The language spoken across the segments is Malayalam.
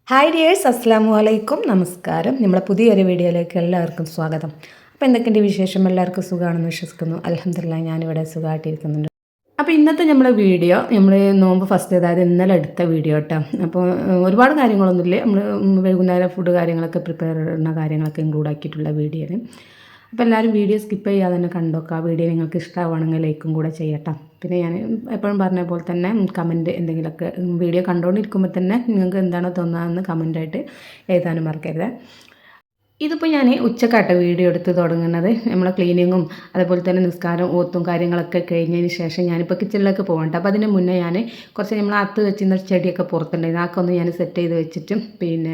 ഹായ് ഡിയേഴ്സ്, അസ്സലാമു അലൈക്കും. നമസ്കാരം. നമ്മളെ പുതിയൊരു വീഡിയോയിലേക്ക് എല്ലാവർക്കും സ്വാഗതം. അപ്പോൾ എന്തൊക്കെയുണ്ട് വിശേഷം? എല്ലാവർക്കും സുഖമാണെന്ന് വിശ്വസിക്കുന്നു. അൽഹംദുലില്ലാഹ് ഞാനിവിടെ സുഖമായിട്ടിരിക്കുന്നുണ്ട്. അപ്പോൾ ഇന്നത്തെ നമ്മളെ വീഡിയോ നമ്മൾ നോമ്പ് ഫസ്റ്റ്, അതായത് ഇന്നലെ എടുത്ത വീഡിയോ കേട്ടോ. അപ്പോൾ ഒരുപാട് കാര്യങ്ങളൊന്നുമില്ല, നമ്മൾ വൈകുന്നേരം ഫുഡ് കാര്യങ്ങളൊക്കെ പ്രിപ്പയർ ചെയ്യുന്ന കാര്യങ്ങളൊക്കെ ഇൻക്ലൂഡ് ആക്കിയിട്ടുള്ള വീഡിയോ. അപ്പോൾ എല്ലാവരും വീഡിയോ സ്കിപ്പ് ചെയ്യാതെ തന്നെ കണ്ടോക്കുക. വീഡിയോ നിങ്ങൾക്ക് ഇഷ്ടമാണെങ്കിൽ ലൈക്കും കൂടെ ചെയ്യട്ടോ. പിന്നെ ഞാൻ എപ്പോഴും പറഞ്ഞ പോലെ തന്നെ കമൻറ്റ് എന്തെങ്കിലുമൊക്കെ വീഡിയോ കണ്ടുകൊണ്ടിരിക്കുമ്പോൾ തന്നെ നിങ്ങൾക്ക് എന്താണോ തോന്നുന്നതെന്ന് കമൻറ്റായിട്ട് എഴുതാനും മറക്കരുത്. ഇതിപ്പോൾ ഞാൻ ഉച്ചക്കാട്ട വീഡിയോ എടുത്ത് തുടങ്ങുന്നത്. നമ്മളെ ക്ലീനിങ്ങും അതുപോലെ തന്നെ നിസ്കാരം ഓത്തും കാര്യങ്ങളൊക്കെ കഴിഞ്ഞതിന് ശേഷം ഞാനിപ്പോൾ കിച്ചണിലേക്ക് പോകണ്ട. അപ്പോൾ അതിന് മുന്നേ ഞാൻ കുറച്ച് നമ്മൾ അകത്ത് വെച്ചിരുന്ന ചെടിയൊക്കെ പുറത്തുണ്ടായിരുന്നു, ആക്കെ ഒന്ന് ഞാൻ സെറ്റ് ചെയ്ത് വെച്ചിട്ട് പിന്നെ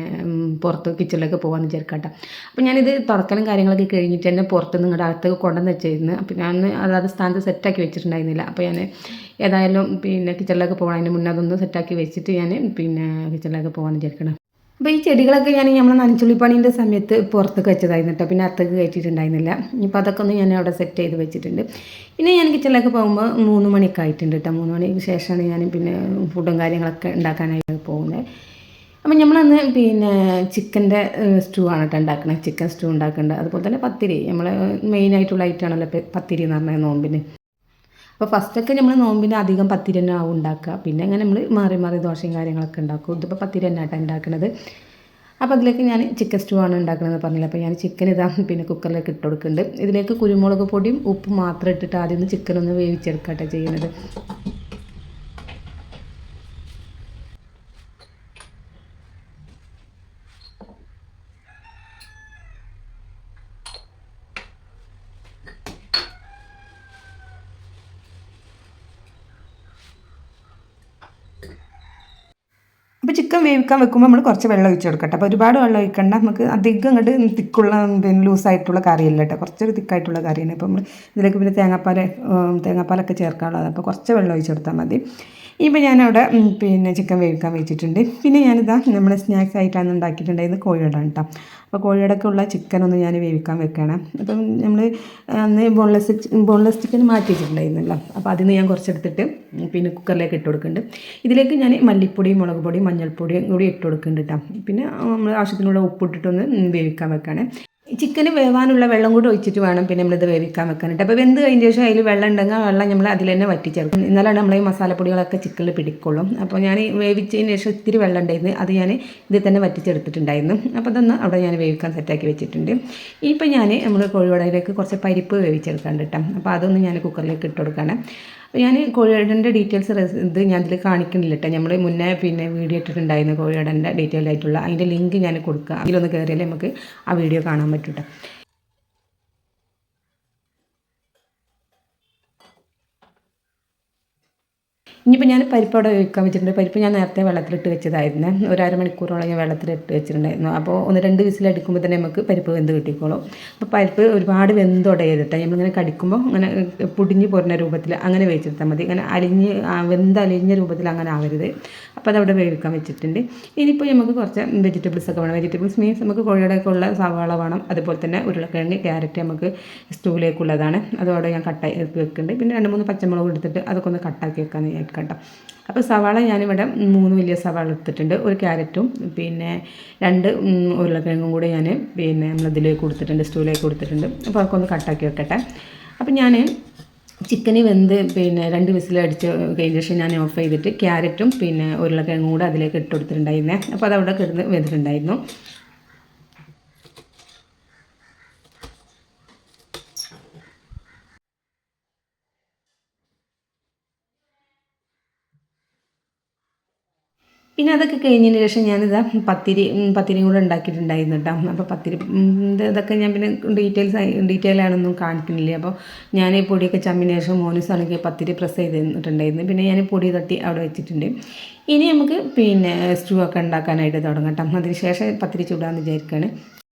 പുറത്ത് കിച്ചണിലേക്ക് പോകാമെന്ന് വിചാരിക്കട്ടെ. അപ്പോൾ ഞാനിത് തുറക്കലും കാര്യങ്ങളൊക്കെ കഴിഞ്ഞിട്ട് തന്നെ പുറത്ത് നിങ്ങളുടെ അകത്തേക്ക് കൊണ്ടുവന്ന് വെച്ചിരുന്നു. അപ്പോൾ ഞാൻ അതാത് സ്ഥാനത്ത് സെറ്റാക്കി വെച്ചിട്ടുണ്ടായിരുന്നില്ല. അപ്പോൾ ഞാൻ ഏതായാലും പിന്നെ കിച്ചണിലേക്ക് പോകാൻ മുന്നേ അതൊന്ന് സെറ്റാക്കി വെച്ചിട്ട് ഞാൻ പിന്നെ കിച്ചണിലേക്ക് പോകാമെന്ന് വിചാരിക്കണം. അപ്പോൾ ഈ ചെടികളൊക്കെ ഞാൻ നമ്മൾ നനച്ചുള്ളിപ്പണീൻ്റെ സമയത്ത് പുറത്തേക്ക് വെച്ചതായിരുന്നു കേട്ടോ, പിന്നെ അകത്തേക്ക് കയറ്റിയിട്ടുണ്ടായിരുന്നില്ല. ഇപ്പോൾ അതൊക്കെ ഒന്ന് ഞാൻ അവിടെ സെറ്റ് ചെയ്ത് വെച്ചിട്ടുണ്ട്. പിന്നെ ഞാൻ കിച്ചണിലേക്ക് പോകുമ്പോൾ 3 മണിയൊക്കെ ആയിട്ടുണ്ട് കേട്ടോ. 3 മണിക്ക് ശേഷമാണ് ഞാൻ പിന്നെ ഫുഡും കാര്യങ്ങളൊക്കെ ഉണ്ടാക്കാനായിട്ട് പോകുന്നത്. അപ്പം നമ്മളന്ന് പിന്നെ ചിക്കൻ്റെ സ്റ്റൂ ആണ് കേട്ടോ ഉണ്ടാക്കുന്നത്. ചിക്കൻ സ്റ്റൂ ഉണ്ടാക്കേണ്ടത്, അതുപോലെ തന്നെ പത്തിരി, നമ്മൾ മെയിനായിട്ടുള്ള ഐറ്റമാണല്ലോ പത്തിരി എന്ന് പറഞ്ഞാൽ നോമ്പിന്. അപ്പോൾ ഫസ്റ്റൊക്കെ നമ്മൾ നോമ്പിന് അധികം പത്തിരി തന്നെ ആവും ഉണ്ടാക്കുക. പിന്നെ അങ്ങനെ നമ്മൾ മാറി മാറി ദോശയും കാര്യങ്ങളൊക്കെ ഉണ്ടാക്കും. ഇതിപ്പോൾ പത്തിരി തന്നെ ആട്ടോ ഉണ്ടാക്കുന്നത്. അപ്പോൾ അതിലേക്ക് ഞാൻ ചിക്കൻ സ്റ്റൂ ആണ് ഉണ്ടാക്കുന്നത് പറഞ്ഞില്ല. അപ്പോൾ ഞാൻ ചിക്കൻ ഇതാ പിന്നെ കുക്കറിലേക്ക് ഇട്ട് കൊടുക്കുന്നുണ്ട്. ഇതിലേക്ക് കുരുമുളക് പൊടിയും ഉപ്പും മാത്രം ഇട്ടിട്ട് ആദ്യം ഒന്ന് ചിക്കൻ ഒന്ന് വേവിച്ചെടുക്കട്ടെ ചെയ്യുന്നത്. അപ്പോൾ ചിക്കൻ വേവിക്കാൻ വെക്കുമ്പോൾ നമ്മൾ കുറച്ച് വെള്ളം ഒഴിച്ച് കൊടുക്കട്ടെ. അപ്പോൾ ഒരുപാട് വെള്ളം ഒഴിക്കണ്ട, നമുക്ക് അധികം അങ്ങോട്ട് തിക്കുള്ള പിന്നെ ലൂസായിട്ടുള്ള കറിയല്ല കേട്ടോ, കുറച്ചൊരു തിക്കായിട്ടുള്ള കറിയാണ്. അപ്പോൾ നമ്മൾ ഇതിലേക്ക് പിന്നെ തേങ്ങാപ്പാലൊക്കെ ചേർക്കാനുള്ളത്, അപ്പോൾ കുറച്ച് വെള്ളം ഒഴിച്ച് കൊടുത്താൽ മതി. ഇപ്പോൾ ഞാനവിടെ പിന്നെ ചിക്കൻ വേവിക്കാൻ വെച്ചിട്ടുണ്ട്. പിന്നെ ഞാനിതാ നമ്മൾ സ്നാക്സ് ആയിട്ടാണ് ഉണ്ടാക്കിയിട്ടുണ്ടായിരുന്നത് കോഴിയോട കേട്ടോ. അപ്പോൾ കോഴിയോടൊക്കെ ഉള്ള ചിക്കനൊന്ന് ഞാൻ വേവിക്കാൻ വെക്കണം. അപ്പം നമ്മൾ അന്ന് ബോൺലെസ് ചിക്കൻ മാറ്റി വെച്ചിട്ടുണ്ടായിരുന്നല്ലോ. അപ്പോൾ അതിൽ നിന്ന് ഞാൻ കുറച്ചെടുത്തിട്ട് പിന്നെ കുക്കറിലേക്ക് ഇട്ട് കൊടുക്കുന്നുണ്ട്. ഇതിലേക്ക് ഞാൻ മല്ലിപ്പൊടി, മുളക് പൊടി, മഞ്ഞൾപ്പൊടിയും കൂടി ഇട്ട് കൊടുക്കുന്നുണ്ട് കേട്ടോ. പിന്നെ നമ്മൾ ആവശ്യത്തിനുള്ള ഉപ്പിട്ടിട്ടൊന്ന് വേവിക്കാൻ വെക്കണം. ചിക്കന് വേവാനുള്ള വെള്ളം കൂടി ഒഴിച്ചിട്ട് വേണം പിന്നെ നമ്മളിത് വേവിക്കാൻ വെക്കാനായിട്ട്. അപ്പോൾ വെന്ത് കഴിഞ്ഞ ശേഷം അതിൽ വെള്ളം ഉണ്ടെങ്കിൽ ആ വെള്ളം നമ്മൾ അതിൽ തന്നെ വറ്റിച്ചേർക്കും. എന്നാലാണ് നമ്മൾ ഈ മസാലപ്പൊടികളൊക്കെ ചിക്കനിൽ പിടിക്കുള്ളൂ. അപ്പോൾ ഞാൻ വേവിച്ചതിന് ശേഷം ഇത്തിരി വെള്ളം ഉണ്ടായിരുന്നു, അത് ഞാൻ ഇതിൽ തന്നെ വറ്റിച്ചെടുത്തിട്ടുണ്ടായിരുന്നു. അപ്പോൾ അതൊന്ന് അവിടെ ഞാൻ വേവിക്കാൻ സെറ്റാക്കി വെച്ചിട്ടുണ്ട്. ഇനിയിപ്പോൾ നമ്മൾ കോഴിവടയിലേക്ക് കുറച്ച് പരിപ്പ് വേവിച്ചെടുക്കാണ്ട് കേട്ടോ. അപ്പോൾ അതൊന്ന് ഞാൻ കുക്കറിലേക്ക് ഇട്ട് കൊടുക്കണം. അപ്പോൾ ഞാൻ കോഴിവടൻ്റെ ഡീറ്റെയിൽസ് ഇത് ഞാൻ ഇതിൽ കാണിക്കുന്നില്ല കേട്ടോ. നമ്മൾ മുന്നേ പിന്നെ വീഡിയോ ഇട്ടിട്ടുണ്ടായിരുന്നു കോഴിവടൻ്റെ ഡീറ്റെയിൽ ആയിട്ടുള്ള, അതിൻ്റെ ലിങ്ക് ഞാൻ കൊടുക്കുക. അതിലൊന്ന് കയറിയാലേ നമുക്ക് ആ വീഡിയോ കാണാൻ പറ്റും കേട്ടോ. ഇനിയിപ്പോൾ ഞാൻ പരിപ്പ് അവിടെ വേവിക്കാൻ വെച്ചിട്ടുണ്ട്. പരിപ്പ് ഞാൻ നേരത്തെ വെള്ളത്തിലിട്ട് വെച്ചതായിരുന്നു. ഒരു അരമണിക്കൂറോളം ഞാൻ വെള്ളത്തിലിട്ട് വെച്ചിട്ടുണ്ടായിരുന്നു. അപ്പോൾ 1-2 വിസിലടിക്കുമ്പോൾ തന്നെ നമുക്ക് പരിപ്പ് വെന്ത് കിട്ടിക്കോളും. അപ്പോൾ പരിപ്പ് ഒരുപാട് വെന്തുടയരുത്. നമ്മളിങ്ങനെ കടിക്കുമ്പോൾ അങ്ങനെ പൊടിഞ്ഞ് പോരുന്ന രൂപത്തിൽ അങ്ങനെ വേവിച്ചെടുത്താൽ മതി. ഇങ്ങനെ വെന്തലിഞ്ഞ രൂപത്തിൽ അങ്ങനെ ആവരുത്. അപ്പോൾ അതവിടെ വേവിക്കാൻ വെച്ചിട്ടുണ്ട്. ഇനിയിപ്പോൾ നമുക്ക് കുറച്ച് വെജിറ്റബിൾസ് ഒക്കെ വേണം. വെജിറ്റബിൾസ് മീൻസ് നമുക്ക് കോഴിയുടെയൊക്കെ ഉള്ള സവാള വേണം, അതുപോലെ തന്നെ ഉരുളക്കിഴങ്ങ്, ക്യാരറ്റ് നമുക്ക് സ്റ്റൂവിലേക്കുള്ളതാണ്, അതോടെ ഞാൻ കട്ടാക്കി വെക്കുന്നുണ്ട്. പിന്നെ 2-3 പച്ചമുളക് എടുത്തിട്ട് അതൊക്കെ ഒന്ന് കട്ടാക്കി വെക്കാമെന്ന് കേട്ടോ. അപ്പോൾ സവാള ഞാനിവിടെ 3 വലിയ സവാള എടുത്തിട്ടുണ്ട്, ഒരു ക്യാരറ്റും പിന്നെ 2 ഉരുളക്കിഴങ്ങും കൂടെ ഞാൻ പിന്നെ നമ്മളിതിലേക്ക് കൊടുത്തിട്ടുണ്ട്, സ്റ്റൂവിലേക്ക് കൊടുത്തിട്ടുണ്ട്. അപ്പോൾ അതൊക്കെ ഒന്ന് കട്ടാക്കി വെക്കട്ടെ. അപ്പോൾ ഞാൻ ചിക്കന് വെന്ത് പിന്നെ 2 വിസിലടിച്ച് കഴിഞ്ഞ ശേഷം ഞാൻ ഓഫ് ചെയ്തിട്ട് ക്യാരറ്റും പിന്നെ ഉരുളക്കിഴങ്ങും കൂടെ അതിലേക്ക് ഇട്ട് കൊടുത്തിട്ടുണ്ടായിരുന്നേ. അപ്പോൾ അതവിടെ കിടന്ന് വെന്തിട്ടുണ്ടായിരുന്നു. പിന്നെ അതൊക്കെ കഴിഞ്ഞതിന് ശേഷം ഞാനിതാ പത്തിരിയും കൂടെ ഉണ്ടാക്കിയിട്ടുണ്ടായിരുന്നു കേട്ടോ. അപ്പോൾ ഇതൊക്കെ ഞാൻ പിന്നെ ഡീറ്റെയിൽ ആണൊന്നും കാണിക്കുന്നില്ല. അപ്പോൾ ഞാൻ ഈ പൊടിയൊക്കെ ചമ്മിന് ശേഷം മോനൂസാണെങ്കിൽ പത്തിരി പ്രസ് ചെയ്തിട്ടുണ്ടായിരുന്നു. പിന്നെ ഞാൻ പൊടി തട്ടി അവിടെ വെച്ചിട്ടുണ്ട്. ഇനി നമുക്ക് പിന്നെ സ്റ്റൂ ഒക്കെ ഉണ്ടാക്കാനായിട്ട് തുടങ്ങാം കേട്ടോ. അതിന് ശേഷം പത്തിരി ചൂടാമെന്ന് വിചാരിക്കുകയാണ്.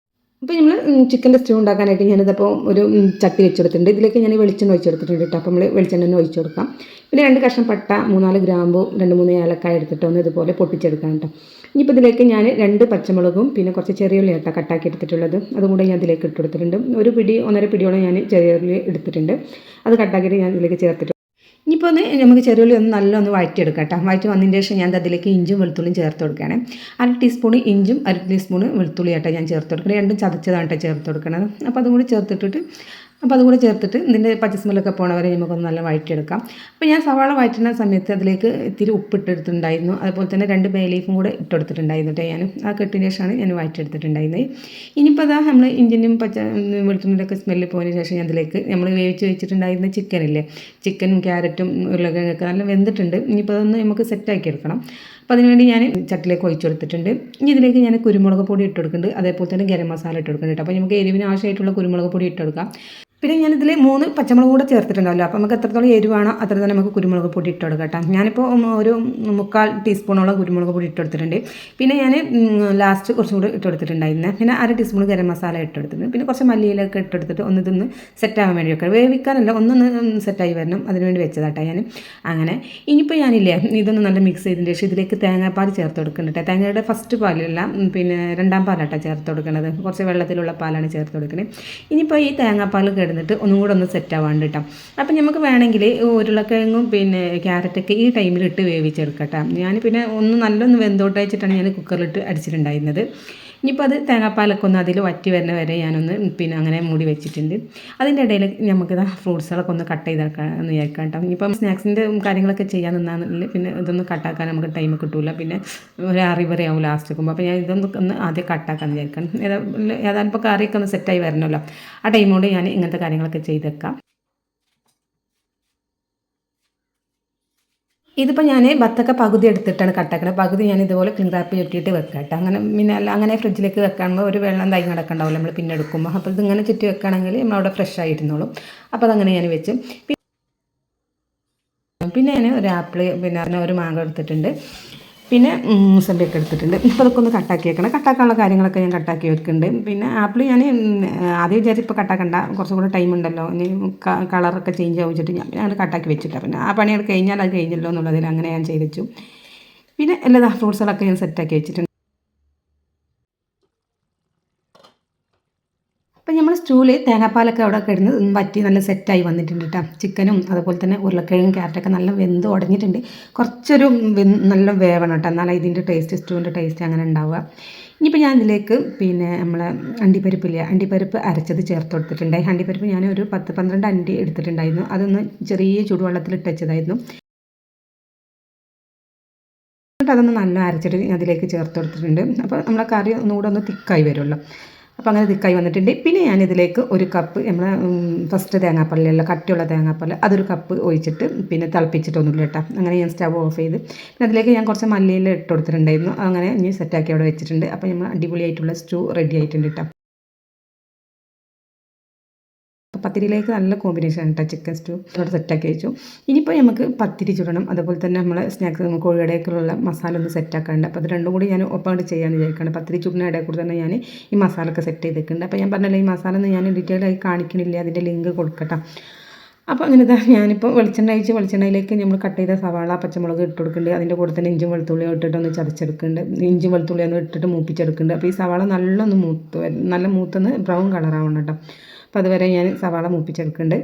അപ്പോൾ നമ്മൾ ചിക്കൻ്റെ സ്റ്റൂ ഉണ്ടാക്കാനായിട്ട് ഞാനിതപ്പോൾ ഒരു ചട്ടി വെച്ചെടുത്തിട്ടുണ്ട്. ഇതിലേക്ക് ഞാൻ വെളിച്ചെണ്ണ ഒഴിച്ചെടുത്തിട്ടുണ്ട് കേട്ടോ. അപ്പോൾ നമ്മൾ വെളിച്ചെണ്ണ തന്നെ ഒഴിച്ചു കൊടുക്കാം. പിന്നെ 2 കഷ്ണം പട്ട, 3-4 ഗ്രാമ്പു, 2-3 ഏലക്കായ എടുത്തിട്ട് ഒന്ന് ഇതുപോലെ പൊട്ടിച്ചെടുക്കാം കേട്ടോ. ഇനിയിപ്പോൾ ഇതിലേക്ക് ഞാൻ 2 പച്ചമുളകും പിന്നെ കുറച്ച് ചെറിയ ഉള്ളി കേട്ടോ കട്ടാക്കി എടുത്തിട്ടുള്ളത്, അതും കൂടെ ഞാൻ ഇതിലേക്ക് ഇട്ട് കൊടുത്തിട്ടുണ്ട്. 1 പിടി 1.5 പിടിയോളം ഞാൻ ചെറിയ ഉള്ളി എടുത്തിട്ടുണ്ട്, അത് കട്ടാക്കിയിട്ട് ഞാൻ ഇതിലേക്ക് ചേർത്തിട്ടുണ്ട്. ഇനിയിപ്പോൾ നമുക്ക് ചെറിയുള്ളി നല്ലൊന്ന് വഴറ്റിയെടുക്കാം കേട്ടോ. വഴറ്റി വന്നതിന് ശേഷം ഞാൻ അതിലേക്ക് ഇഞ്ചും വെളുത്തുള്ളിയും ചേർത്ത് കൊടുക്കുകയാണ്. 1 ടീസ്പൂൺ ഇഞ്ചും 1 ടീസ്പൂൺ വെളുത്തുള്ളി ആട്ടോ ഞാൻ ചേർത്ത് കൊടുക്കുന്നത്. രണ്ടും ചതച്ചതാണ് കേട്ടോ ചേർത്ത് കൊടുക്കുന്നത്. അപ്പോൾ അതും കൂടി ചേർത്തിട്ടിട്ട് അതുകൂടെ ചേർത്തിട്ട് ഇതിൻ്റെ പച്ച സ്മെല്ലൊക്കെ പോണ വരെ നമുക്കൊന്ന് നല്ല വഴറ്റിയെടുക്കാം. അപ്പോൾ ഞാൻ സവാള വഴറ്റുന്ന സമയത്ത് അതിലേക്ക് ഇത്തിരി ഉപ്പിട്ടെടുത്തിട്ടുണ്ടായിരുന്നു. അതുപോലെ തന്നെ 2 ബേ ലീഫും കൂടെ ഇട്ടെടുത്തിട്ടുണ്ടായിരുന്നു കേട്ടോ. ഞാൻ ആ കെട്ടിന് ശേഷമാണ് ഞാൻ വഴറ്റിയെടുത്തിട്ടുണ്ടായിരുന്നത്. ഇനിയിപ്പോൾ അതാ നമ്മൾ ഇഞ്ചിനും വെളുത്തുള്ളിൻ്റെ ഒക്കെ സ്മെല്ല് പോയതിന് ശേഷം ഞാൻ അതിലേക്ക് നമ്മൾ വേവിച്ച് വെച്ചിട്ടുണ്ടായിരുന്ന ചിക്കനില്ലേ, ചിക്കനും ക്യാരറ്റും ഉരുളക്കിഴങ്ങൊക്കെ നല്ല വെന്തിട്ടുണ്ട്. ഇനിയിപ്പോൾ അതൊന്ന് നമുക്ക് സെറ്റാക്കി എടുക്കണം. അപ്പോൾ അതിനുവേണ്ടി ഞാൻ ചട്ടിലേക്ക് ഒഴിച്ചു കൊടുത്തിട്ടുണ്ട്. ഇനി ഇതിലേക്ക് ഞാൻ കുരുമുളക് പൊടി ഇട്ട് കൊടുക്കുന്നുണ്ട്. അതേപോലെ തന്നെ ഗരം മസാല ഇട്ട് കൊടുക്കുന്നുണ്ട്. അപ്പോൾ നമുക്ക് എരിവിന് ആവശ്യമായിട്ടുള്ള കുരുമുളക് പൊടി ഇട്ട് കൊടുക്കാം. പിന്നെ ഞാനിതിൽ 3 പച്ചമുളക് കൂടെ ചേർത്തിട്ടുണ്ടാവല്ലോ. അപ്പോൾ നമുക്ക് എത്രത്തോളം എരിവാണോ അത്ര തന്നെ നമുക്ക് കുരുമുളക് പൊടി ഇട്ട് കൊടുക്കാം കേട്ടോ. ഞാനിപ്പോൾ ഒരു 3/4 ടീസ്പൂണോളം കുരുമുളക് പൊടി ഇട്ട് കൊടുത്തിട്ടുണ്ട്. പിന്നെ ഞാൻ ലാസ്റ്റ് കുറച്ചും കൂടി ഇട്ട് കൊടുത്തിട്ടുണ്ടായിരുന്നു. പിന്നെ 1/2 ടീസ്പൂൺ ഗരം മസാല ഇട്ട് കൊടുത്തിട്ടുണ്ട്. പിന്നെ കുറച്ച് മല്ലിയിലൊക്കെ ഇട്ട് കൊടുത്തിട്ട് ഇതൊന്ന് സെറ്റാകാൻ വേണ്ടി വെക്കാം. വേവിക്കാനല്ല, ഒന്നൊന്ന് സെറ്റായി വരണം, അതിനുവേണ്ടി വെച്ചതാട്ടോ ഞാൻ. അങ്ങനെ ഇനിയിപ്പോൾ ഞാനില്ലേ ഇതൊന്ന് നല്ല മിക്സ് ചെയ്തതിന് ശേഷം ഇതിലേക്ക് തേങ്ങാപ്പാൽ ചേർത്ത് കൊടുക്കുന്നുണ്ട്. തേങ്ങയുടെ ഫസ്റ്റ് പാലല്ല, പിന്നെ 2ാം പാലാട്ടോ ചേർത്ത് കൊടുക്കുന്നത്. കുറച്ച് വെള്ളത്തിലുള്ള പാലാണ് ചേർത്ത് കൊടുക്കുന്നത്. ഇനിയിപ്പോൾ ഈ തേങ്ങാപ്പാൽ എന്നിട്ട് ഒന്നും കൂടെ ഒന്ന് സെറ്റ് ആവാണ്ട് കേട്ടോ. അപ്പം നമുക്ക് വേണമെങ്കിൽ ഉരുളക്കിഴങ്ങും പിന്നെ ക്യാരറ്റൊക്കെ ഈ ടൈമിലിട്ട് വേവിച്ചെടുക്കട്ടോ. ഞാൻ പിന്നെ നല്ലൊന്ന് വെന്തോട്ട് വെച്ചിട്ടാണ് ഞാൻ കുക്കറിലിട്ട് അടിച്ചിട്ടുണ്ടായിരുന്നത്. ഇനിയിപ്പോൾ അത് തേങ്ങാപ്പാലൊക്കെ ഒന്ന് അതിൽ വറ്റി വരുന്ന വരെ ഞാനൊന്ന് പിന്നെ അങ്ങനെ മൂടി വെച്ചിട്ടുണ്ട്. അതിൻ്റെ ഇടയിൽ നമുക്ക് ഫ്രൂട്ട്സുകളൊക്കെ ഒന്ന് കട്ട് ചെയ്തെടുക്കാമെന്ന് വിചാരിക്കാം കേട്ടോ. ഇപ്പം സ്നാക്സിൻ്റെ കാര്യങ്ങളൊക്കെ ചെയ്യാൻ നിന്നാണെങ്കിൽ പിന്നെ ഇതൊന്ന് കട്ടാക്കാൻ നമുക്ക് ടൈം കിട്ടില്ല. പിന്നെ ഒരു 6 വരെ ആവും ലാസ്റ്റ് വെക്കുമ്പോൾ. അപ്പോൾ ഞാൻ ഇതൊന്ന് ആദ്യം കട്ടാക്കാമെന്ന് വിചാരിക്കാം. ഏതായാലും ഇപ്പോൾ കറിയൊക്കെ ഒന്ന് സെറ്റായി വരണമല്ലോ. ആ ടൈമോട് ഞാൻ ഇങ്ങനത്തെ കാര്യങ്ങളൊക്കെ ചെയ്തേക്കാം. ഇതിപ്പോൾ ഞാൻ ബത്തക്ക പകുതി എടുത്തിട്ടാണ് കട്ടാക്കുന്നത്. പകുതി ഞാൻ ഇതുപോലെ ക്ലിംഗ് റാപ്പ് ചുറ്റിയിട്ട് വെക്കാം കേട്ടോ. അങ്ങനെ പിന്നെ അങ്ങനെ ഫ്രിഡ്ജിലേക്ക് വെക്കാണെങ്കിൽ ഒരു വെള്ളം തൈ നടക്കണ്ടാവില്ല നമ്മൾ പിന്നെ എടുക്കുമ്പോൾ. അപ്പോൾ ഇതിങ്ങനെ ചുറ്റി വെക്കുകയാണെങ്കിൽ നമ്മളവിടെ ഫ്രഷ് ആയിരുന്നുള്ളൂ. അപ്പോൾ അതങ്ങനെ ഞാൻ വെച്ചു. പിന്നെ ഞാൻ ഒരു ആപ്പിൾ, പിന്നെ ഒരു മാങ്ങ എടുത്തിട്ടുണ്ട്. പിന്നെ മുസമ്പിയൊക്കെ എടുത്തിട്ടുണ്ട്. ഇപ്പോൾ അതൊക്കെ ഒന്ന് കട്ടാക്കി വെക്കണം. കട്ടാക്കാനുള്ള കാര്യങ്ങളൊക്കെ ഞാൻ കട്ടാക്കി വെക്കുന്നുണ്ട്. പിന്നെ ആപ്പിൾ ഞാൻ ആദ്യം വിചാരിച്ച് ഇപ്പോൾ കട്ടാക്കണ്ട, കുറച്ചും കൂടെ ടൈം ഉണ്ടല്ലോ, ഇനി കളറൊക്കെ ചേഞ്ച് ആവും വെച്ചിട്ട് ഞാൻ കട്ടാക്കി വെച്ചിട്ടാണ്. പിന്നെ ആ പണിയോട് കഴിഞ്ഞാൽ അത് കഴിഞ്ഞല്ലോ എന്നുള്ളതിൽ അങ്ങനെ ഞാൻ ചെയ്ത് വെച്ചു. പിന്നെ എല്ലാ ഫ്രൂട്ട്സുകളൊക്കെ ഞാൻ സെറ്റാക്കി വെച്ചിട്ടുണ്ട്. അപ്പം നമ്മൾ സ്റ്റൂവിൽ തേങ്ങാപ്പാലൊക്കെ അവിടെ കിടന്ന് വറ്റി നല്ല സെറ്റായി വന്നിട്ടുണ്ട് കേട്ടോ. ചിക്കനും അതുപോലെ തന്നെ ഉരുളക്കിഴങ്ങും ക്യാരറ്റൊക്കെ നല്ല വെന്ത് ഉടഞ്ഞിട്ടുണ്ട്. കുറച്ചൊരു നല്ല വേവണം കേട്ടോ, എന്നാലും ഇതിൻ്റെ ടേസ്റ്റ്, സ്റ്റൂവിൻ്റെ ടേസ്റ്റ് അങ്ങനെ ഉണ്ടാവുക. ഇനിയിപ്പോൾ ഞാൻ ഇതിലേക്ക് പിന്നെ നമ്മളെ അണ്ടിപ്പരിപ്പ് അരച്ചത് ചേർത്ത് കൊടുത്തിട്ടുണ്ട്. അണ്ടിപ്പരിപ്പ് ഞാൻ ഒരു 10-12 അണ്ടി എടുത്തിട്ടുണ്ടായിരുന്നു. അതൊന്ന് ചെറിയ ചൂടുവെള്ളത്തിൽ ഇട്ട് വെച്ചതായിരുന്നു. എന്നിട്ട് അതൊന്ന് നല്ല അരച്ചിട്ട് അതിലേക്ക് ചേർത്ത് കൊടുത്തിട്ടുണ്ട്. അപ്പോൾ നമ്മളെ കറി ഒന്നുകൂടെ ഒന്ന് തിക്കായി വരുമല്ലോ. അപ്പോൾ അങ്ങനെ തിക്കായി വന്നിട്ടുണ്ട്. പിന്നെ ഞാനിതിലേക്ക് 1 കപ്പ് നമ്മളെ ഫസ്റ്റ് തേങ്ങാപ്പാലല്ല, കട്ടിയുള്ള തേങ്ങാപ്പാൽ, അതൊരു കപ്പ് ഒഴിച്ചിട്ട് പിന്നെ തിളപ്പിച്ചിട്ടൊന്നുമില്ല കേട്ടോ. അങ്ങനെ ഞാൻ സ്റ്റവ് ഓഫ് ചെയ്ത് പിന്നെ അതിലേക്ക് ഞാൻ കുറച്ച് മല്ലിയില ഇട്ട് കൊടുത്തിട്ടുണ്ടായിരുന്നു. അങ്ങനെ ഇനി സെറ്റാക്കി അവിടെ വെച്ചിട്ടുണ്ട്. അപ്പോൾ നമ്മൾ അടിപൊളിയായിട്ടുള്ള സ്റ്റൂ റെഡി ആയിട്ടുണ്ട് കേട്ടോ. പത്തിരിയിലേക്ക് നല്ല കോമ്പിനേഷൻ കേട്ടോ ചിക്കൻ സ്റ്റൂ. അവിടെ സെറ്റാക്കി വെച്ചു. ഇനിയിപ്പോൾ നമുക്ക് പത്തിരി ചുടണം. അതുപോലെ തന്നെ നമ്മളെ സ്നാക്സ് കോഴിയുടെയൊക്കെയുള്ള മസാല ഒന്ന് സെറ്റാക്കാനുണ്ട്. അപ്പോൾ അത് രണ്ടും കൂടി ഞാൻ ഒപ്പം ചെയ്യാമെന്ന് വിചാരിക്കുകയാണ്. പത്തിരി ചുടുന്ന ഇടയിൽ കൂടി തന്നെ ഞാൻ ഈ മസാലയൊക്കെ സെറ്റ് ചെയ്തിട്ടുണ്ട്. അപ്പോൾ ഞാൻ പറഞ്ഞല്ലോ ഈ മസാല ഒന്നും ഞാൻ ഡീറ്റെയിൽ ആയി കാണിക്കണില്ല, അതിൻ്റെ ലിങ്ക് കൊടുക്കട്ടെ. അപ്പോൾ അങ്ങനെ ഞാനിപ്പോൾ വെളിച്ചെണ്ണയിലേക്ക് നമ്മൾ കട്ട് ചെയ്ത സവാള, പച്ചമുളക് ഇട്ട് കൊടുക്കുന്നുണ്ട്. അതിൻ്റെ കൂടെ തന്നെ ഇഞ്ചും വെളുത്തുള്ളിയും ഇട്ടിട്ട് ഒന്ന് ചതച്ചെടുക്കുന്നുണ്ട്. ഇഞ്ചും വെളുത്തുള്ളിയും ഒന്ന് ഇട്ടിട്ട് മൂപ്പിച്ചെടുക്കുന്നുണ്ട്. അപ്പോൾ ഈ സവാള നല്ലൊന്ന് നല്ല മൂത്തൊന്ന് ബ്രൗൺ കളറാവണം കേട്ടോ. അപ്പോൾ അതുവരെ ഞാൻ സവാള മൂപ്പിച്ചെടുക്കുന്നുണ്ട്.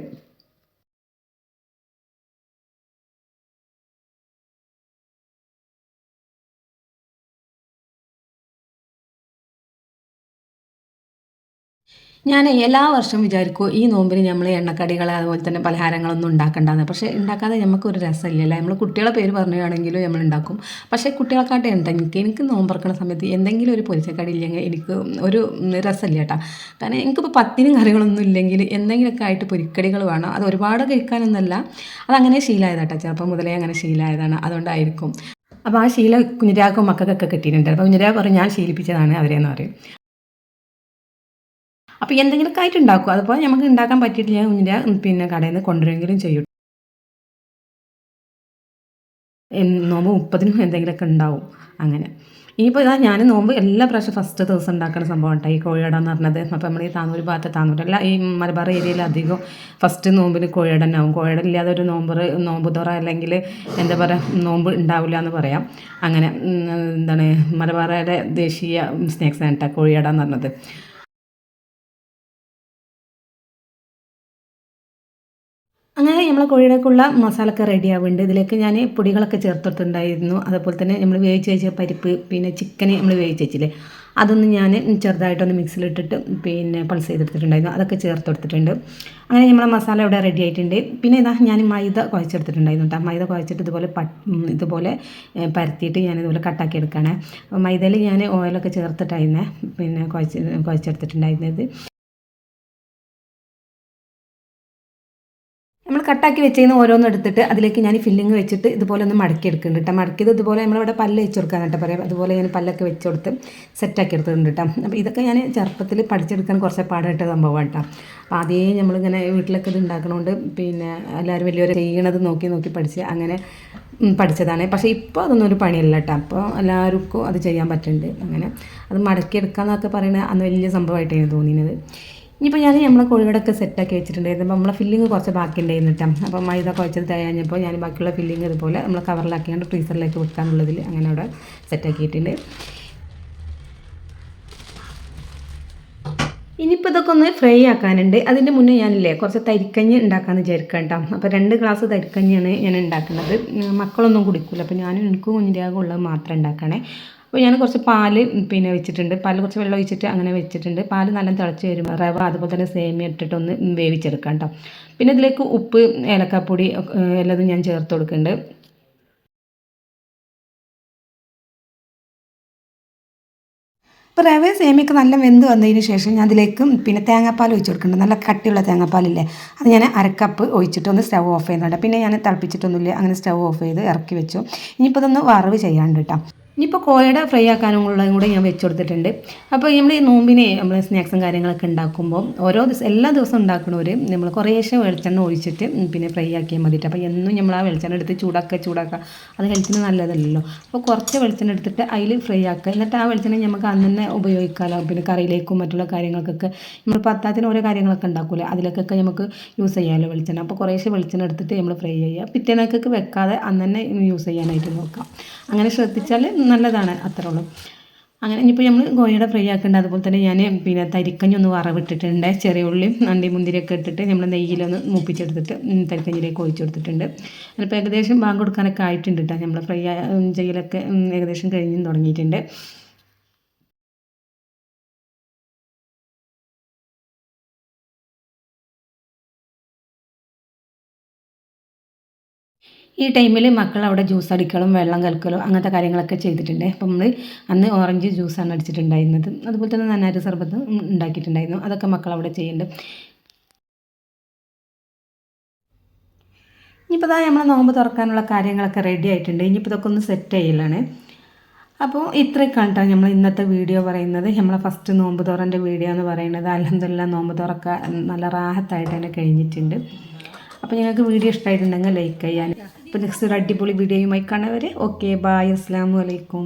ഞാൻ എല്ലാ വർഷവും വിചാരിക്കും ഈ നോമ്പിന് നമ്മൾ എണ്ണക്കടികൾ അതുപോലെ തന്നെ പലഹാരങ്ങളൊന്നും ഉണ്ടാക്കണ്ടെന്ന്. പക്ഷേ ഉണ്ടാക്കാതെ നമുക്കൊരു രസമില്ലല്ലോ. നമ്മൾ കുട്ടികളെ പേര് പറയുകയാണെങ്കിലും നമ്മൾ ഉണ്ടാക്കും. പക്ഷേ കുട്ടികൾക്കാട്ടെ എനിക്ക് നോമ്പറക്കണ സമയത്ത് എന്തെങ്കിലും ഒരു പൊരിച്ചക്കടി ഇല്ലെങ്കിൽ എനിക്ക് ഒരു രസമില്ല കേട്ടോ. കാരണം എനിക്കിപ്പോൾ പത്തിനും കറികളൊന്നും ഇല്ലെങ്കിൽ എന്തെങ്കിലുമൊക്കെ ആയിട്ട് പൊരിക്കടികൾ വേണം. അത് ഒരുപാട് കഴിക്കാനൊന്നുമല്ല, അതങ്ങനെ ശീലമായതാട്ടോ. ചെറുപ്പം മുതലേ അങ്ങനെ ശീലമായതാണ്, അതുകൊണ്ടായിരിക്കും. അപ്പോൾ ആ ശീലം കുഞ്ഞിരാക്കും മക്കൾക്കൊക്കെ കിട്ടിയിട്ടുണ്ട്. അപ്പോൾ കുഞ്ഞിരാ പറയും ഞാൻ ശീലിപ്പിച്ചതാണ് അവരെന്ന് പറയും. അപ്പോൾ എന്തെങ്കിലുമൊക്കെ ആയിട്ട് ഉണ്ടാക്കും. അതുപോലെ നമുക്ക് ഉണ്ടാക്കാൻ പറ്റിയിട്ടില്ല കുഞ്ഞിൻ്റെ പിന്നെ കടയിൽ നിന്ന് കൊണ്ടുവരെങ്കിലും ചെയ്യും. നോമ്പ് 30-നും എന്തെങ്കിലുമൊക്കെ ഉണ്ടാവും അങ്ങനെ. ഇനിയിപ്പോൾ ഇതാ ഞാൻ നോമ്പ് എല്ലാ പ്രാവശ്യം ഫസ്റ്റ് ദിവസം ഉണ്ടാക്കുന്ന സംഭവം കേട്ടോ ഈ കോഴിയട എന്ന് പറഞ്ഞത്. അപ്പോൾ നമ്മൾ ഈ താന്നൂർ ഭാഗത്ത്, താന്നൂരല്ല ഈ മലബാർ ഏരിയയിൽ അധികം ഫസ്റ്റ് നോമ്പിന് കോഴിയട തന്നെ ആവും. കോഴിയട ഇല്ലാതെ ഒരു നോമ്പ് തുറ അല്ലെങ്കിൽ എന്താ പറയുക നോമ്പ് ഉണ്ടാവില്ല എന്ന് പറയാം. അങ്ങനെ എന്താണ് മലബാറിലെ ദേശീയ സ്നാക്സാണ് കേട്ടോ കോഴിയട എന്ന് പറഞ്ഞത്. അങ്ങനെ നമ്മൾ കോഴിയുടെക്കുള്ള മസാലയൊക്കെ റെഡി ആവുന്നുണ്ട്. ഇതിലേക്ക് ഞാൻ പൊടികളൊക്കെ ചേർത്തിട്ടുണ്ടായിരുന്നു. അതുപോലെ തന്നെ നമ്മൾ വേവിച്ച് വെച്ച പരിപ്പ്, പിന്നെ ചിക്കൻ നമ്മൾ വേവിച്ച് വെച്ചില്ലേ, അതൊന്നും ഞാൻ ചെറുതായിട്ടൊന്ന് മിക്സിയിലിട്ടിട്ട് പിന്നെ പൾസ് ചെയ്തെടുത്തിട്ടുണ്ടായിരുന്നു. അതൊക്കെ ചേർത്ത് കൊടുത്തിട്ടുണ്ട്. അങ്ങനെ നമ്മളെ മസാല ഇവിടെ റെഡി ആയിട്ടുണ്ട്. പിന്നെ ഇതാ ഞാൻ മൈദ കുഴച്ചെടുത്തിട്ടുണ്ടായിരുന്നു കേട്ടോ. മൈദ കുഴച്ചിട്ട് ഇതുപോലെ പരത്തിയിട്ട് ഞാനിതുപോലെ കട്ടാക്കി എടുക്കുകയാണ്. അപ്പോൾ മൈദയിൽ ഞാൻ ഓയിലൊക്കെ ചേർത്തിട്ടായിരുന്നു പിന്നെ കുഴച്ചെടുത്തിട്ടുണ്ടായിരുന്നത്. നമ്മൾ കട്ടാക്കി വെച്ചതിന് ഓരോന്നും എടുത്തിട്ട് അതിലേക്ക് ഞാൻ ഫില്ലിങ് വെച്ചിട്ട് ഇതുപോലെ ഒന്ന് മടക്കി എടുക്കുന്നുണ്ട് കേട്ടോ. മടക്കിയത് ഇതുപോലെ നമ്മളിവിടെ പല്ല് വെച്ച് കൊടുക്കാൻ കേട്ടോ പറയാം. അതുപോലെ ഞാൻ പല്ലൊക്കെ വെച്ച് കൊടുത്ത് സെറ്റാക്കി എടുത്തിട്ടുണ്ട് കേട്ടോ. അപ്പോൾ ഇതൊക്കെ ഞാൻ ചെറുപ്പത്തിൽ പഠിച്ചെടുക്കാൻ കുറച്ച് പാടായിട്ട് സംഭവമാണ് കേട്ടോ. അപ്പോൾ ആദ്യമേ നമ്മളിങ്ങനെ വീട്ടിലൊക്കെ ഇത് ഉണ്ടാക്കണോണ്ട് പിന്നെ എല്ലാവരും വലിയവരെ ചെയ്യണത് നോക്കി പഠിച്ച് അങ്ങനെ പഠിച്ചതാണ്. പക്ഷേ ഇപ്പോൾ അതൊന്നും ഒരു പണിയല്ല കേട്ടോ. അപ്പോൾ എല്ലാവർക്കും അത് ചെയ്യാൻ പറ്റുന്നുണ്ട്. അങ്ങനെ അത് മടക്കിയെടുക്കുക എന്നൊക്കെ പറയുന്നത് അന്ന് വലിയ സംഭവമായിട്ടാണ് തോന്നിയത്. ഇനിയിപ്പോൾ നമ്മളെ കോഴികളൊക്കെ സെറ്റാക്കി വെച്ചിട്ടുണ്ടായിരുന്നു. അപ്പോൾ നമ്മളെ ഫില്ലിങ് കുറച്ച് ബാക്കി ഉണ്ടായിരുന്നു കേട്ടോ. അപ്പോൾ മൈദ കുഴച്ചത് തയ്യാഞ്ഞപ്പോൾ ഞാൻ ബാക്കിയുള്ള ഫില്ലിങ് ഇതുപോലെ നമ്മൾ കവറിലാക്കിയാണ്ട് ഫ്രീസറിലേക്ക് വെക്കാനുള്ളതിൽ അങ്ങനെ അവിടെ സെറ്റാക്കിയിട്ടുണ്ട്. ഇനിയിപ്പോൾ ഇതൊക്കെ ഒന്ന് ഫ്രൈ ആക്കാനുണ്ട്. അതിൻ്റെ മുന്നേ ഞാനില്ലേ കുറച്ച് തരിക്കഞ്ഞി ഉണ്ടാക്കാമെന്ന് വിചാരിക്കാം കേട്ടോ. അപ്പോൾ 2 ഗ്ലാസ് തരിക്കഞ്ഞിയാണ് ഞാൻ ഉണ്ടാക്കുന്നത്. മക്കളൊന്നും കുടിക്കില്ല, അപ്പോൾ ഞാനും എനിക്കും കുഞ്ഞിൻ്റെ ഉള്ളത് മാത്രം ഉണ്ടാക്കണേ. അപ്പോൾ ഞാൻ കുറച്ച് പാല് പിന്നെ വെച്ചിട്ടുണ്ട്. പാല് കുറച്ച് വെള്ളം ഒഴിച്ചിട്ട് അങ്ങനെ വെച്ചിട്ടുണ്ട്. പാല് നല്ല തിളച്ച് വരുമ്പോൾ റവ അതുപോലെ തന്നെ സേമിയ ഇട്ടിട്ടൊന്ന് വേവിച്ചെടുക്കാം കേട്ടോ. പിന്നെ ഇതിലേക്ക് ഉപ്പ്, ഏലക്കാപ്പൊടി എല്ലാതും ഞാൻ ചേർത്ത് കൊടുക്കുന്നുണ്ട്. അപ്പോൾ റവ സേമിയൊക്കെ നല്ല വെന്ത് വന്നതിന് ശേഷം ഞാൻ അതിലേക്ക് പിന്നെ തേങ്ങാപ്പാൽ ഒഴിച്ച് കൊടുക്കുന്നുണ്ട്. നല്ല കട്ടിയുള്ള തേങ്ങാപ്പാലില്ലേ, അത് ഞാൻ 1/2 കപ്പ് ഒഴിച്ചിട്ട് ഒന്ന് സ്റ്റവ് ഓഫ് ചെയ്യുന്നുണ്ട്. പിന്നെ ഞാൻ തിളപ്പിച്ചിട്ടൊന്നുമില്ല, അങ്ങനെ സ്റ്റവ് ഓഫ് ചെയ്ത് ഇറക്കി വെച്ചു. ഇനിയിപ്പോൾ ഇതൊന്ന് വറവ് ചെയ്യാണ്ട് കേട്ടോ. ഇനിയിപ്പോൾ കോഴയുടെ ഫ്രൈ ആക്കാനുള്ളതും കൂടെ ഞാൻ വെച്ച് കൊടുത്തിട്ടുണ്ട്. അപ്പോൾ നമ്മൾ ഈ നോമ്പിനെ നമ്മൾ സ്നാക്സും കാര്യങ്ങളൊക്കെ ഉണ്ടാക്കുമ്പോൾ ഓരോ എല്ലാ ദിവസവും ഉണ്ടാക്കണവർ നമ്മൾ കുറേശ്ശെ വെളിച്ചെണ്ണ ഒഴിച്ചിട്ട് പിന്നെ ഫ്രൈ ആക്കിയാൽ മതിയിട്ട്. അപ്പോൾ എന്നും നമ്മൾ ആ വെളിച്ചെണ്ണ എടുത്ത് ചൂടാക്കുക അത് ഹെൽത്തിന് നല്ലതല്ലല്ലോ. അപ്പോൾ കുറച്ച് വെളിച്ചെണ്ണ എടുത്തിട്ട് അതിൽ ഫ്രൈ ആക്കുക. എന്നിട്ട് ആ വെളിച്ചെണ്ണ നമുക്ക് അന്ന് തന്നെ ഉപയോഗിക്കാമല്ലോ. പിന്നെ കറിയിലേക്കും മറ്റുള്ള കാര്യങ്ങൾക്കൊക്കെ നമ്മൾ പത്താത്തിന് ഓരോ കാര്യങ്ങളൊക്കെ ഉണ്ടാക്കില്ലേ, അതിലേക്കൊക്കെ നമുക്ക് യൂസ് ചെയ്യാമല്ലോ വെളിച്ചെണ്ണ. അപ്പോൾ കുറേശ്ശെ വെളിച്ചെണ്ണ എടുത്തിട്ട് നമ്മൾ ഫ്രൈ ചെയ്യുക. പിറ്റേന്നൊക്കെ വെക്കാതെ അന്ന് തന്നെ യൂസ് ചെയ്യാനായിട്ട് നോക്കാം. അങ്ങനെ ശ്രദ്ധിച്ചാൽ നല്ലതാണ്, അത്രേ ഉള്ളൂ. അങ്ങനെ ഇനിയിപ്പോൾ നമ്മൾ കോഴിയുടെ ഫ്രൈ ആക്കേണ്ടത്. അതുപോലെ തന്നെ ഞാൻ പിന്നെ തരിക്കഞ്ഞി ഒന്ന് വറവിട്ടിട്ടുണ്ട്. ചെറിയ ഉള്ളിയും അണ്ടി മുന്തിരിയൊക്കെ ഇട്ടിട്ട് നമ്മൾ നെയ്യിലൊന്ന് മൂപ്പിച്ചെടുത്തിട്ട് തരിക്കഞ്ഞിലേക്ക് ഒഴിച്ചു കൊടുത്തിട്ടുണ്ട്. അതിപ്പോൾ ഏകദേശം ബാങ്ക് കൊടുക്കാനൊക്കെ ആയിട്ടുണ്ട് കേട്ടോ. നമ്മൾ ഫ്രൈ ചെയ്യലൊക്കെ ഏകദേശം കഴിഞ്ഞും തുടങ്ങിയിട്ടുണ്ട്. ഈ ടൈമിൽ മക്കൾ അവിടെ ജ്യൂസ് അടിക്കലും വെള്ളം കലക്കലും അങ്ങനത്തെ കാര്യങ്ങളൊക്കെ ചെയ്തിട്ടുണ്ട്. അപ്പം നമ്മൾ അന്ന് ഓറഞ്ച് ജ്യൂസാണ് അടിച്ചിട്ടുണ്ടായിരുന്നത്. അതുപോലെ തന്നെ നന്നായിട്ട് സർബത്ത് ഉണ്ടാക്കിയിട്ടുണ്ടായിരുന്നു. അതൊക്കെ മക്കൾ അവിടെ ചെയ്യുന്നുണ്ട്. ഇനിയിപ്പോൾ നമ്മൾ നോമ്പ് തുറക്കാനുള്ള കാര്യങ്ങളൊക്കെ റെഡി ആയിട്ടുണ്ട്. ഇനിയിപ്പോൾ ഇതൊക്കെ ഒന്ന് സെറ്റ് ചെയ്യലാണ്. അപ്പോൾ ഇത്രയൊക്കെയാണ് കേട്ടോ നമ്മൾ ഇന്നത്തെ വീഡിയോ പറയുന്നത്. നമ്മളെ ഫസ്റ്റ് നോമ്പ് തുറൻ്റെ വീഡിയോ എന്ന് പറയുന്നത്. അൽഹംദുലില്ലാഹ് നോമ്പ് തുറക്കാൻ നല്ല റാഹത്തായിട്ട് തന്നെ കഴിഞ്ഞിട്ടുണ്ട്. അപ്പോൾ നിങ്ങൾക്ക് വീഡിയോ ഇഷ്ടമായിട്ടുണ്ടെങ്കിൽ ലൈക്ക് ചെയ്യാൻ. അപ്പോൾ നെക്സ്റ്റ് ഒരു അടിപൊളി വീഡിയോയുമായി കാണുന്നവരെ ഓക്കെ, ബായ്, അസ്സലാമു അലൈക്കും.